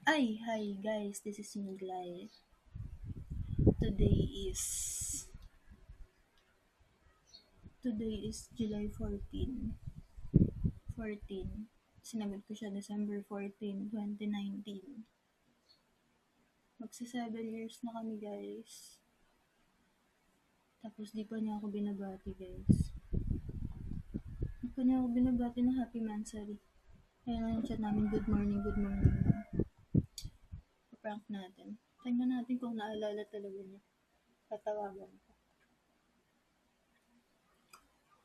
Hi guys, this is Miglay. Today is today is July 14. 14. Sinagot ko siya December 14, 2019. Magsa 7 years na kami guys. Tapos di pa niya ako binabati guys. Di pa niya ako binabati ng happy mansari. Kaya na yung chat namin, good morning. Prank natin. Tingnan natin kung naalala talaga niya. Tatawagan ko.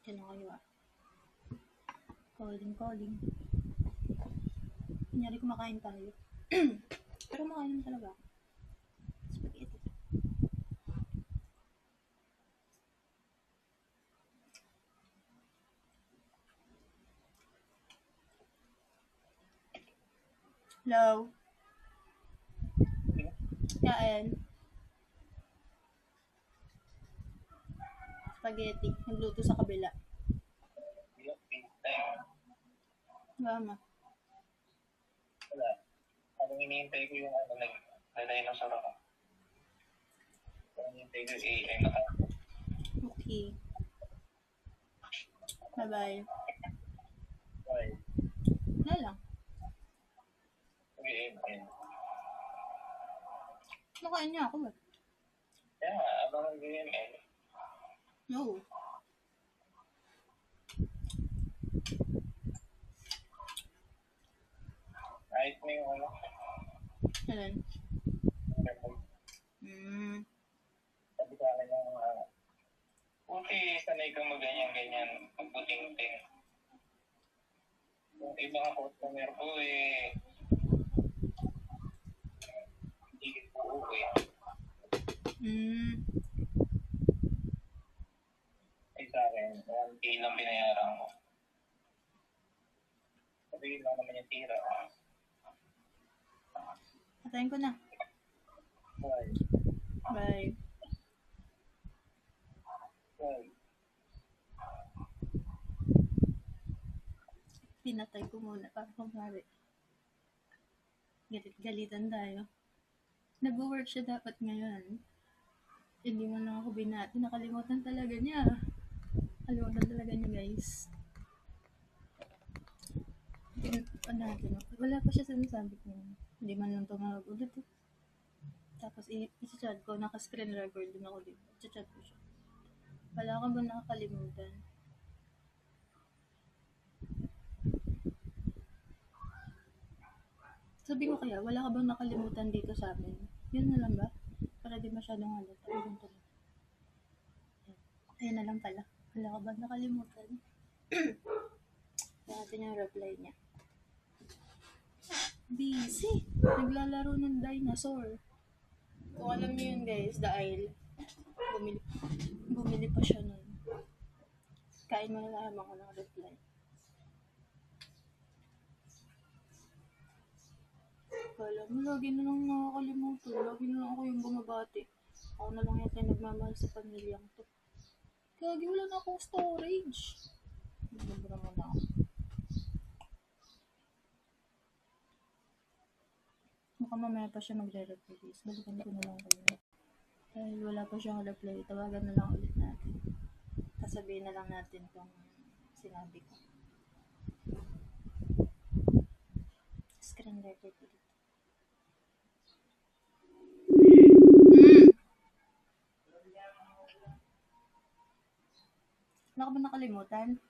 Diyan na kayo ah. Calling. Kunyari kumakain tayo. Pero makain talaga ako. Spaghetti. Hello? Kain. Spaghetti. Nagluto sa kabila. Gama. Wala. Parang hinihintay ko yung nag-dinosaur ako. Parang hinihintay ko si AI matapos. Okay. Bye-bye. Bye. Wala lang. Okay, Nakain niya ako ba? Kaya nga, abang nag-GML. No. Kahit mo yung Ayan. sabi sa akin yung buti sanay kang mag-ganyan-ganyan, magbuting-ting. Yung ibang customer ko hindi ko Ay sa akin, 1K lang binayaran ko. Sabihin lang naman yung tira. Patayin ko na. Bye. Bye. Bye. Pinatay ko muna para kumari. Galit-galitan tayo. Nag-work siya dapat ngayon. Hindi mo na ako binati. Nakalimutan talaga niya. Guys. Wala pa siya sinasabi ko. Hindi man lang tumawag ulit. Tapos i-chat ko. Naka-screen record din ako dito. I-chat ko siya. Wala ka ba nakakalimutan? Sabi ko kaya, wala ka bang nakalimutan dito sa amin? Yun na lang ba? Para di masyadong halata. Ayun na lang pala. Wala ka bang nakalimutan? Natin yung reply niya. Busy. Naglalaro ng dinosaur. Kung alam niyo yun guys, the aisle. Bumili pa siya nun. Kain mo na lang ako ng reply. Kala mo, lagi na lang nakakalimutan. Lagi na lang ako yung bumabati. Ako na lang yata yung nagmamahal sa pamilyang to. Lagi wala na akong storage. Nabura mo na ako. Mukhang mamaya pa siya magre-reply. Balikan ko na lang kayo. Dahil wala pa siyang reply, tawagan na lang ulit natin. Sasabihin na lang natin kung sinabi ko. Screen record ulit. Wala ka ba nakalimutan?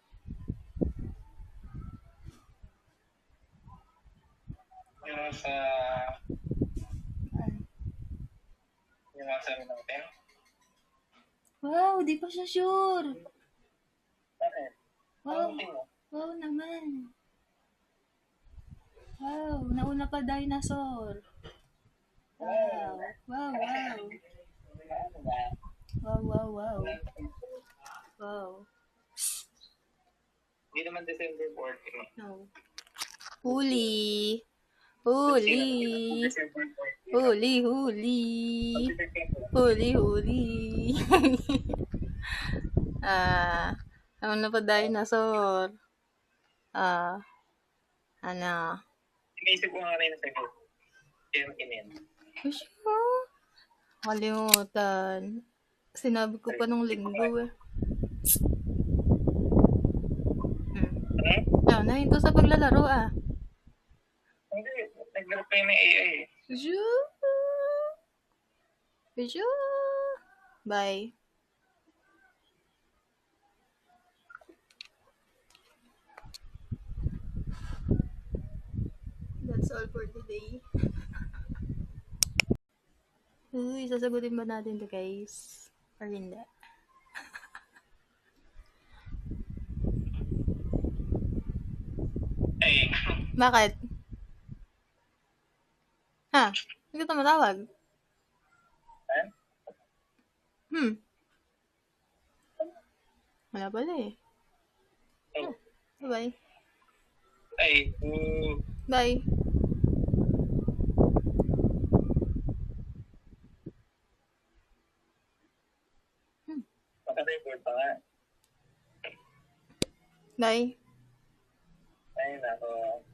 Yung sa yung answer natin. Wow, di pa siya sure. Bakit? Wow naman. Wow, nauna pa dinosaur. Wow. Hindi naman December 14. No. Huli. Huli. Nauna pa dinosaur. Ano? Iniisip ko nga rin na sagot. Inin. Asya. Kalimutan. Sinabi ko pa nung linggo eh. Nahinto sa paglalaro ah. Hindi, nag-reply ng AI eh. Bye. That's all for today. Uy, sasagutin ba natin to guys? Or hindi? Ay, Bakit? Ha? Hindi ka tumatawag? Wala pala eh. oh, Bye. ay, Bye. maka-record pa nga. Bye. Ay, nako.